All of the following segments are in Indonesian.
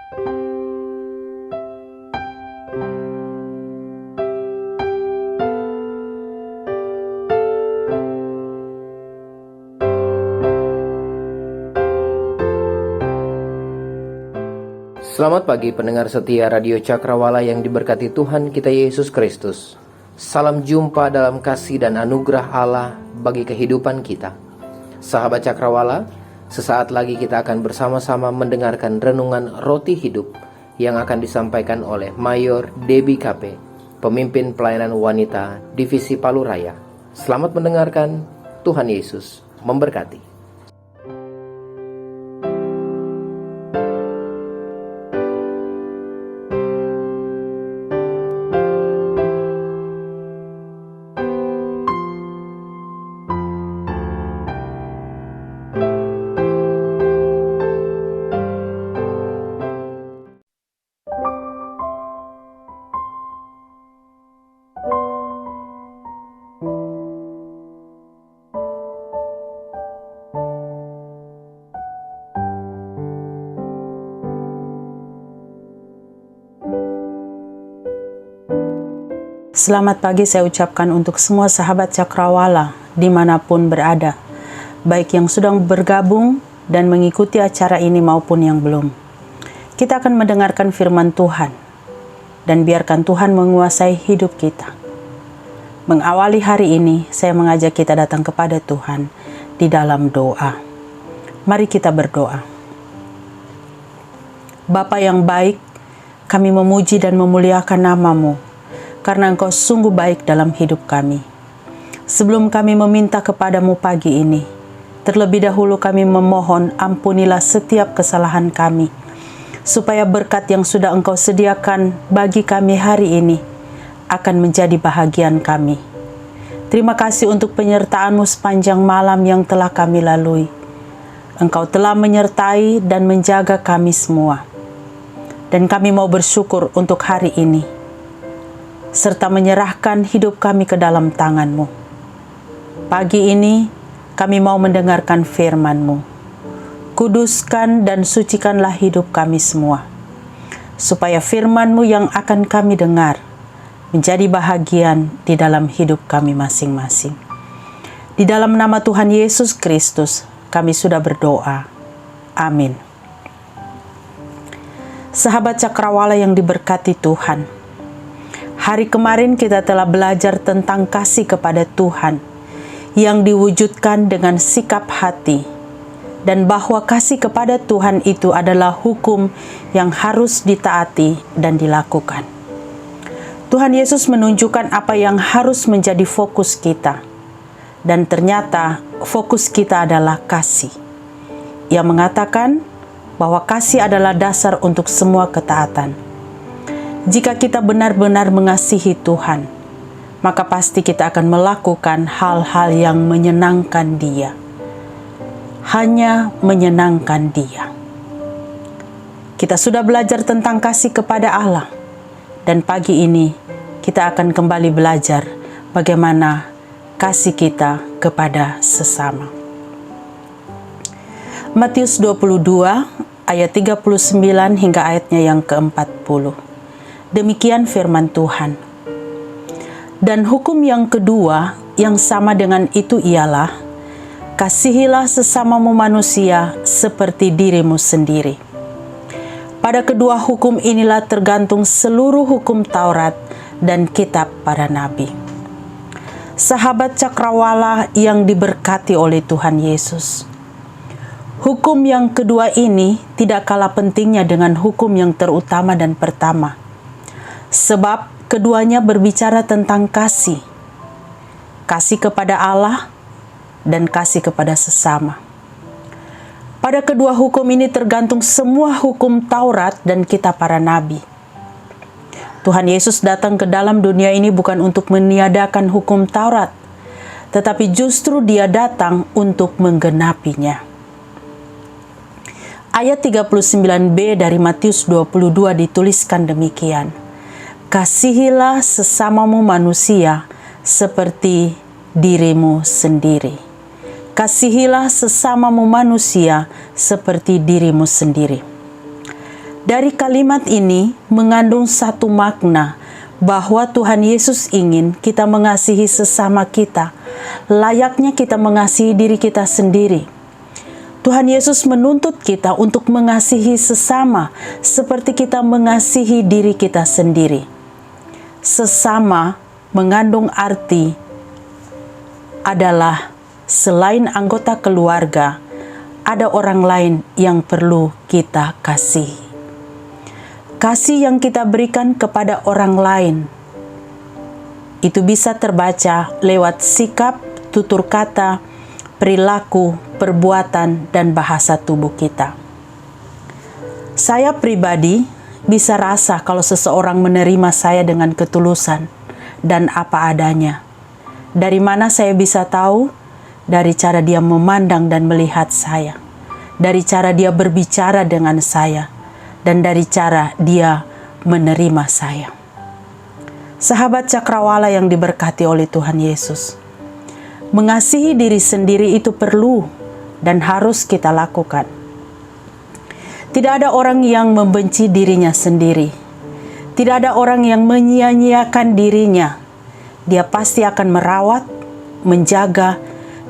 Selamat pagi pendengar setia Radio Cakrawala yang diberkati Tuhan kita Yesus Kristus. Salam jumpa dalam kasih dan anugerah Allah bagi kehidupan kita. Sahabat Cakrawala, sesaat lagi kita akan bersama-sama mendengarkan renungan Roti Hidup yang akan disampaikan oleh Mayor Debbie Kape, pemimpin pelayanan wanita Divisi Palu Raya. Selamat mendengarkan, Tuhan Yesus memberkati. Selamat pagi saya ucapkan untuk semua sahabat Cakrawala dimanapun berada, baik yang sedang bergabung dan mengikuti acara ini maupun yang belum. Kita akan mendengarkan firman Tuhan dan biarkan Tuhan menguasai hidup kita. Mengawali hari ini, saya mengajak kita datang kepada Tuhan di dalam doa. Mari kita berdoa. Bapa yang baik, kami memuji dan memuliakan nama-Mu, karena Engkau sungguh baik dalam hidup kami. Sebelum kami meminta kepadamu pagi ini, terlebih dahulu kami memohon ampunilah setiap kesalahan kami, supaya berkat yang sudah Engkau sediakan bagi kami hari ini akan menjadi bahagian kami. Terima kasih untuk penyertaan-Mu sepanjang malam yang telah kami lalui. Engkau telah menyertai dan menjaga kami semua. Dan kami mau bersyukur untuk hari ini, serta menyerahkan hidup kami ke dalam tangan-Mu. Pagi ini kami mau mendengarkan firman-Mu. Kuduskan dan sucikanlah hidup kami semua, supaya firman-Mu yang akan kami dengar menjadi bahagian di dalam hidup kami masing-masing. Di dalam nama Tuhan Yesus Kristus kami sudah berdoa. Amin. Sahabat Cakrawala yang diberkati Tuhan, hari kemarin kita telah belajar tentang kasih kepada Tuhan yang diwujudkan dengan sikap hati, dan bahwa kasih kepada Tuhan itu adalah hukum yang harus ditaati dan dilakukan. Tuhan Yesus menunjukkan apa yang harus menjadi fokus kita, dan ternyata fokus kita adalah kasih. Ia mengatakan bahwa kasih adalah dasar untuk semua ketaatan. Jika kita benar-benar mengasihi Tuhan, maka pasti kita akan melakukan hal-hal yang menyenangkan Dia. Hanya menyenangkan Dia. Kita sudah belajar tentang kasih kepada Allah, dan pagi ini kita akan kembali belajar bagaimana kasih kita kepada sesama. Matius 22 ayat 39 hingga ayatnya yang ke-40. Demikian firman Tuhan. Dan hukum yang kedua yang sama dengan itu ialah, kasihilah sesamamu manusia seperti dirimu sendiri. Pada kedua hukum inilah tergantung seluruh hukum Taurat dan kitab para nabi. Sahabat Cakrawala yang diberkati oleh Tuhan Yesus, hukum yang kedua ini tidak kalah pentingnya dengan hukum yang terutama dan pertama. Sebab keduanya berbicara tentang kasih. Kasih kepada Allah dan kasih kepada sesama. Pada kedua hukum ini tergantung semua hukum Taurat dan kitab para nabi. Tuhan Yesus datang ke dalam dunia ini bukan untuk meniadakan hukum Taurat, tetapi justru Dia datang untuk menggenapinya. Ayat 39b dari Matius 22 dituliskan demikian. Kasihilah sesamamu manusia seperti dirimu sendiri. Kasihilah sesamamu manusia seperti dirimu sendiri. Dari kalimat ini mengandung satu makna bahwa Tuhan Yesus ingin kita mengasihi sesama kita, layaknya kita mengasihi diri kita sendiri. Tuhan Yesus menuntut kita untuk mengasihi sesama seperti kita mengasihi diri kita sendiri. Sesama mengandung arti adalah selain anggota keluarga, ada orang lain yang perlu kita kasihi. Kasih yang kita berikan kepada orang lain itu bisa terbaca lewat sikap, tutur kata, perilaku, perbuatan, dan bahasa tubuh kita. Saya pribadi bisa rasa kalau seseorang menerima saya dengan ketulusan dan apa adanya. Dari mana saya bisa tahu? Dari cara dia memandang dan melihat saya, dari cara dia berbicara dengan saya, dan dari cara dia menerima saya. Sahabat Cakrawala yang diberkati oleh Tuhan Yesus, mengasihi diri sendiri itu perlu dan harus kita lakukan. Tidak ada orang yang membenci dirinya sendiri. Tidak ada orang yang menyia-nyiakan dirinya. Dia pasti akan merawat, menjaga,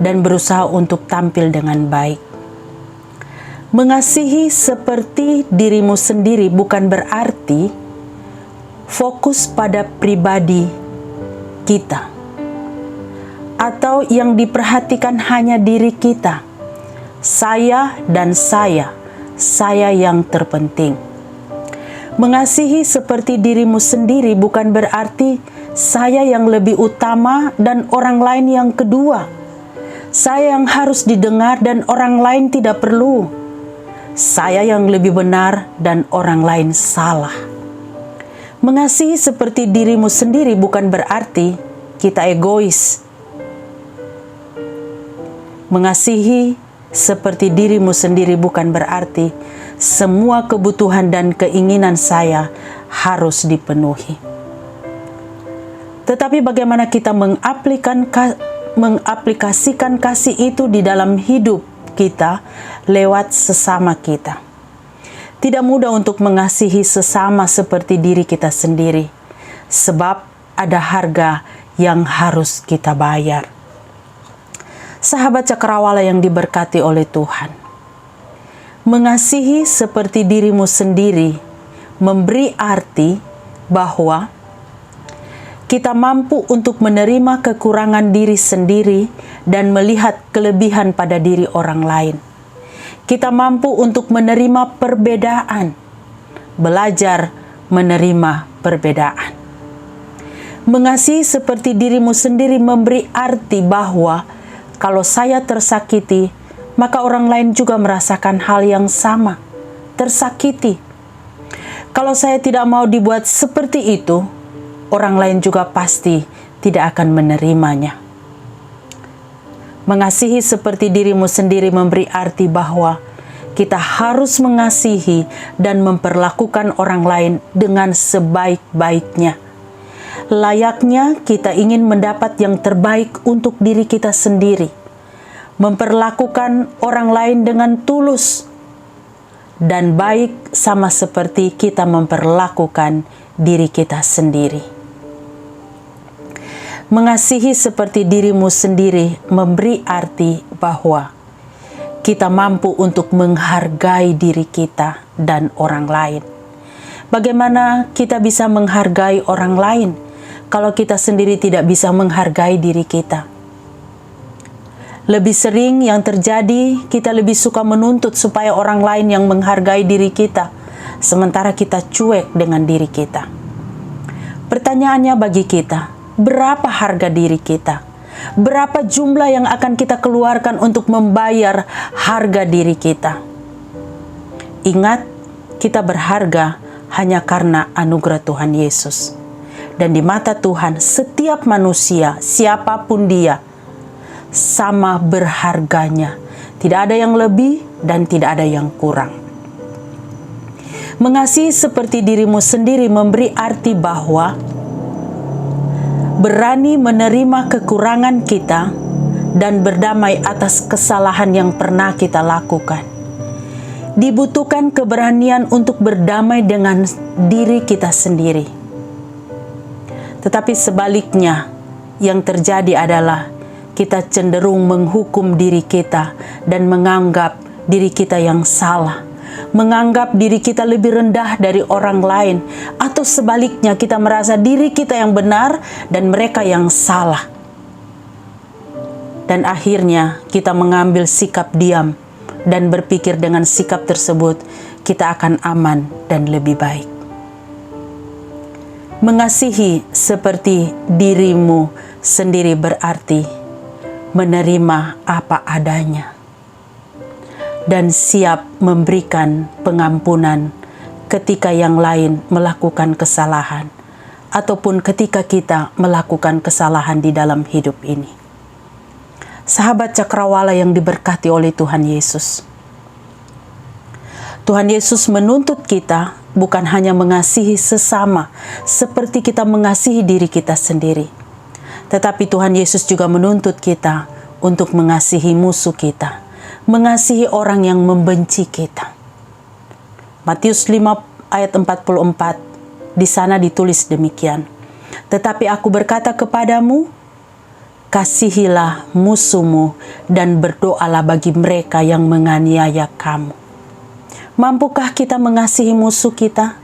dan berusaha untuk tampil dengan baik. Mengasihi seperti dirimu sendiri bukan berarti fokus pada pribadi kita atau yang diperhatikan hanya diri kita. Saya dan saya yang terpenting. Mengasihi seperti dirimu sendiri bukan berarti saya yang lebih utama dan orang lain yang kedua. Saya yang harus didengar dan orang lain tidak perlu. Saya yang lebih benar dan orang lain salah. Mengasihi seperti dirimu sendiri bukan berarti kita egois. Mengasihi seperti dirimu sendiri bukan berarti semua kebutuhan dan keinginan saya harus dipenuhi. Tetapi bagaimana kita mengaplikasikan kasih itu di dalam hidup kita lewat sesama kita. Tidak mudah untuk mengasihi sesama seperti diri kita sendiri, sebab ada harga yang harus kita bayar. Sahabat Cakrawala yang diberkati oleh Tuhan, mengasihi seperti dirimu sendiri memberi arti bahwa kita mampu untuk menerima kekurangan diri sendiri dan melihat kelebihan pada diri orang lain. Kita mampu untuk menerima perbedaan, belajar menerima perbedaan. Mengasihi seperti dirimu sendiri memberi arti bahwa kalau saya tersakiti, maka orang lain juga merasakan hal yang sama, tersakiti. Kalau saya tidak mau dibuat seperti itu, orang lain juga pasti tidak akan menerimanya. Mengasihi seperti dirimu sendiri memberi arti bahwa kita harus mengasihi dan memperlakukan orang lain dengan sebaik-baiknya. Layaknya kita ingin mendapat yang terbaik untuk diri kita sendiri. Memperlakukan orang lain dengan tulus dan baik sama seperti kita memperlakukan diri kita sendiri. Mengasihi seperti dirimu sendiri memberi arti bahwa kita mampu untuk menghargai diri kita dan orang lain. Bagaimana kita bisa menghargai orang lain kalau kita sendiri tidak bisa menghargai diri kita? Lebih sering yang terjadi, kita lebih suka menuntut supaya orang lain yang menghargai diri kita, sementara kita cuek dengan diri kita. Pertanyaannya bagi kita, berapa harga diri kita? Berapa jumlah yang akan kita keluarkan untuk membayar harga diri kita? Ingat, kita berharga hanya karena anugerah Tuhan Yesus. Dan di mata Tuhan, setiap manusia, siapapun dia, sama berharganya. Tidak ada yang lebih dan tidak ada yang kurang. Mengasihi seperti dirimu sendiri memberi arti bahwa berani menerima kekurangan kita dan berdamai atas kesalahan yang pernah kita lakukan. Dibutuhkan keberanian untuk berdamai dengan diri kita sendiri. Tetapi sebaliknya, yang terjadi adalah kita cenderung menghukum diri kita dan menganggap diri kita yang salah, menganggap diri kita lebih rendah dari orang lain, atau sebaliknya kita merasa diri kita yang benar dan mereka yang salah. Dan akhirnya kita mengambil sikap diam dan berpikir dengan sikap tersebut kita akan aman dan lebih baik. Mengasihi seperti dirimu sendiri berarti menerima apa adanya dan siap memberikan pengampunan ketika yang lain melakukan kesalahan ataupun ketika kita melakukan kesalahan di dalam hidup ini. Sahabat Cakrawala yang diberkati oleh Tuhan Yesus. Tuhan Yesus menuntut kita bukan hanya mengasihi sesama seperti kita mengasihi diri kita sendiri. Tetapi Tuhan Yesus juga menuntut kita untuk mengasihi musuh kita, mengasihi orang yang membenci kita. Matius 5 ayat 44, di sana ditulis demikian. Tetapi aku berkata kepadamu, kasihilah musuhmu dan berdoalah bagi mereka yang menganiaya kamu. Mampukah kita mengasihi musuh kita?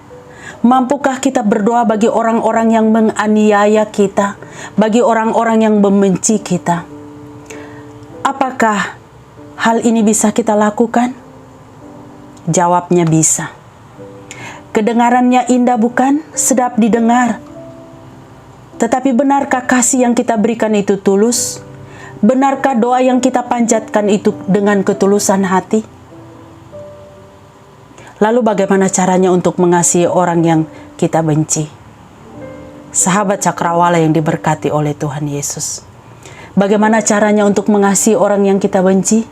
Mampukah kita berdoa bagi orang-orang yang menganiaya kita, bagi orang-orang yang membenci kita? Apakah hal ini bisa kita lakukan? Jawabnya bisa. Kedengarannya indah bukan? Sedap didengar. Tetapi benarkah kasih yang kita berikan itu tulus? Benarkah doa yang kita panjatkan itu dengan ketulusan hati? Lalu bagaimana caranya untuk mengasihi orang yang kita benci? Sahabat Cakrawala yang diberkati oleh Tuhan Yesus. Bagaimana caranya untuk mengasihi orang yang kita benci?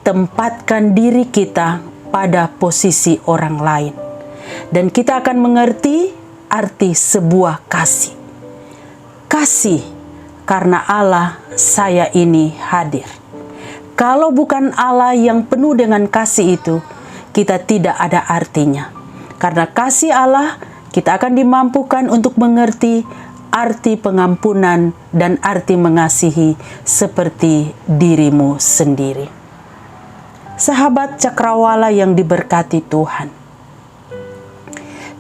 Tempatkan diri kita pada posisi orang lain. Dan kita akan mengerti arti sebuah kasih. Kasih karena Allah saya ini hadir. Kalau bukan Allah yang penuh dengan kasih itu, kita tidak ada artinya. Karena kasih Allah, kita akan dimampukan untuk mengerti arti pengampunan dan arti mengasihi seperti dirimu sendiri. Sahabat Cakrawala yang diberkati Tuhan.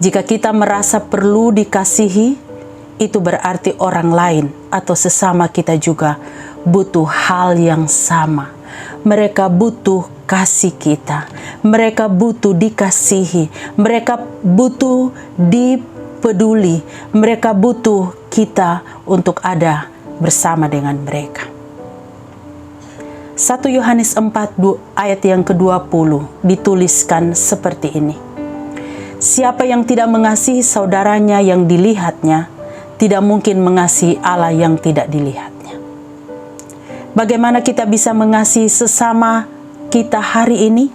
Jika kita merasa perlu dikasihi, itu berarti orang lain atau sesama kita juga butuh hal yang sama. Mereka butuh kasih kita. Mereka butuh dikasihi. Mereka butuh dipeduli. Mereka butuh kita untuk ada bersama dengan mereka. 1 Yohanes 4 ayat yang ke-20 dituliskan seperti ini. Siapa yang tidak mengasihi saudaranya yang dilihatnya, tidak mungkin mengasihi Allah yang tidak dilihatnya. Bagaimana kita bisa mengasihi sesama kita hari ini?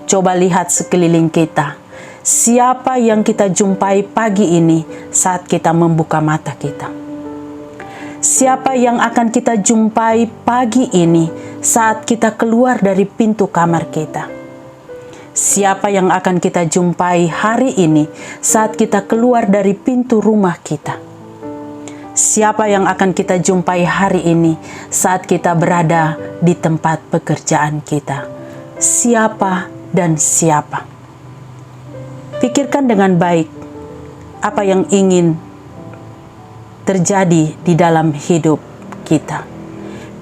Coba lihat sekeliling kita. Siapa yang kita jumpai pagi ini saat kita membuka mata kita? Siapa yang akan kita jumpai pagi ini saat kita keluar dari pintu kamar kita? Siapa yang akan kita jumpai hari ini saat kita keluar dari pintu rumah kita? Siapa yang akan kita jumpai hari ini saat kita berada di tempat pekerjaan kita? Siapa dan siapa? Pikirkan dengan baik apa yang ingin terjadi di dalam hidup kita.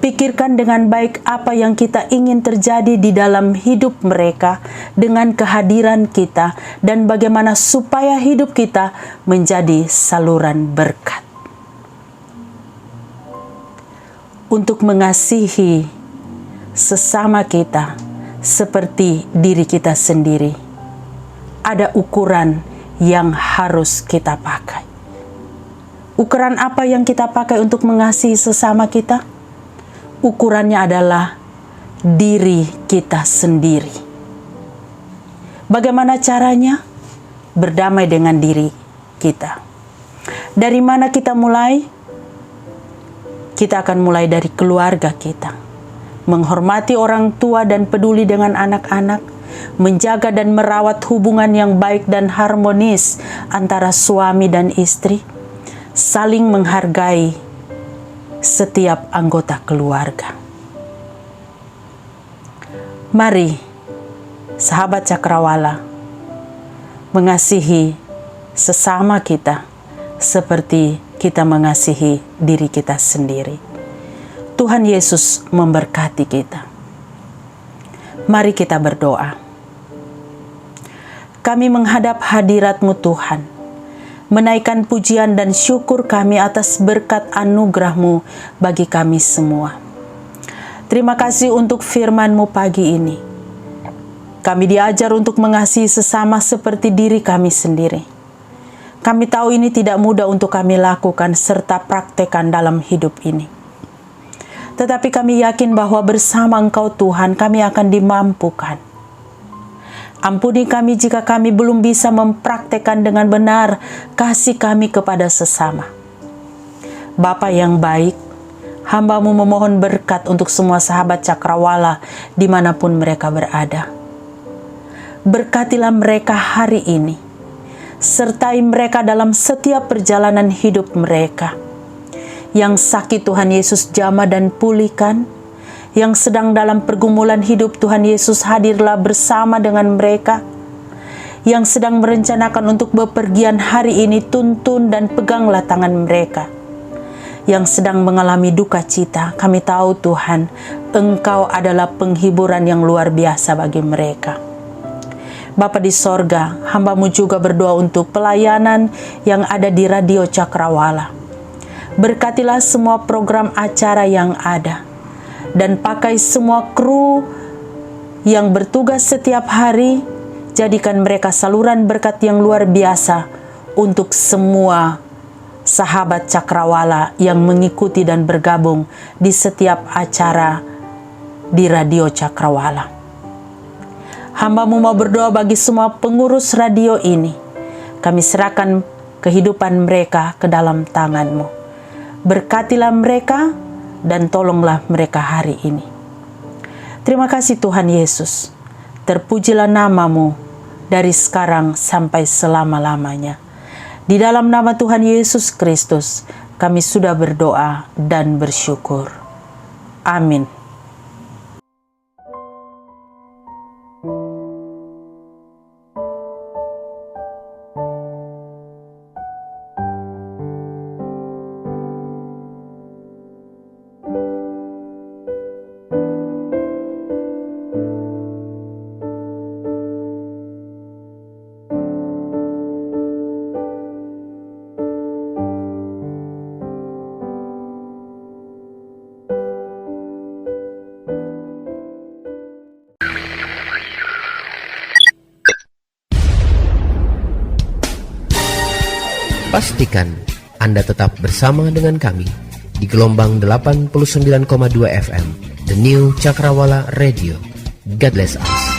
Pikirkan dengan baik apa yang kita ingin terjadi di dalam hidup mereka dengan kehadiran kita dan bagaimana supaya hidup kita menjadi saluran berkat. Untuk mengasihi sesama kita seperti diri kita sendiri, ada ukuran yang harus kita pakai. Ukuran apa yang kita pakai untuk mengasihi sesama kita? Ukurannya adalah diri kita sendiri. Bagaimana caranya? Berdamai dengan diri kita. Dari mana kita mulai? Kita akan mulai dari keluarga kita. Menghormati orang tua dan peduli dengan anak-anak. menjaga dan merawat hubungan yang baik dan harmonis antara suami dan istri, saling menghargai setiap anggota keluarga. Mari, sahabat Cakrawala, mengasihi sesama kita seperti kita mengasihi diri kita sendiri. Tuhan Yesus memberkati kita. Mari kita berdoa. Kami menghadap hadirat-Mu Tuhan, menaikkan pujian dan syukur kami atas berkat anugerah-Mu bagi kami semua. Terima kasih untuk firman-Mu pagi ini. Kami diajar untuk mengasihi sesama seperti diri kami sendiri. Kami tahu ini tidak mudah untuk kami lakukan serta praktekkan dalam hidup ini. Tetapi kami yakin bahwa bersama Engkau Tuhan kami akan dimampukan. Ampuni kami jika kami belum bisa mempraktekkan dengan benar kasih kami kepada sesama. Bapa yang baik, hamba-Mu memohon berkat untuk semua sahabat Cakrawala dimanapun mereka berada. Berkatilah mereka hari ini, sertai mereka dalam setiap perjalanan hidup mereka. Yang sakit Tuhan Yesus jamah dan pulihkan, yang sedang dalam pergumulan hidup Tuhan Yesus hadirlah bersama dengan mereka, yang sedang merencanakan untuk bepergian hari ini tuntun dan peganglah tangan mereka, yang sedang mengalami duka cita, kami tahu Tuhan, Engkau adalah penghiburan yang luar biasa bagi mereka. Bapa di sorga, hamba-Mu juga berdoa untuk pelayanan yang ada di Radio Cakrawala. Berkatilah semua program acara yang ada, dan pakai semua kru yang bertugas setiap hari, jadikan mereka saluran berkat yang luar biasa untuk semua sahabat Cakrawala yang mengikuti dan bergabung di setiap acara di Radio Cakrawala. Hamba-Mu mau berdoa bagi semua pengurus radio ini. Kami serahkan kehidupan mereka ke dalam tangan-Mu. Berkatilah mereka dan tolonglah mereka hari ini. Terima kasih Tuhan Yesus. Terpujilah nama-Mu dari sekarang sampai selama-lamanya. Di dalam nama Tuhan Yesus Kristus, kami sudah berdoa dan bersyukur. Amin. Pastikan Anda tetap bersama dengan kami di gelombang 89,2 FM, The New Cakrawala Radio. God bless us.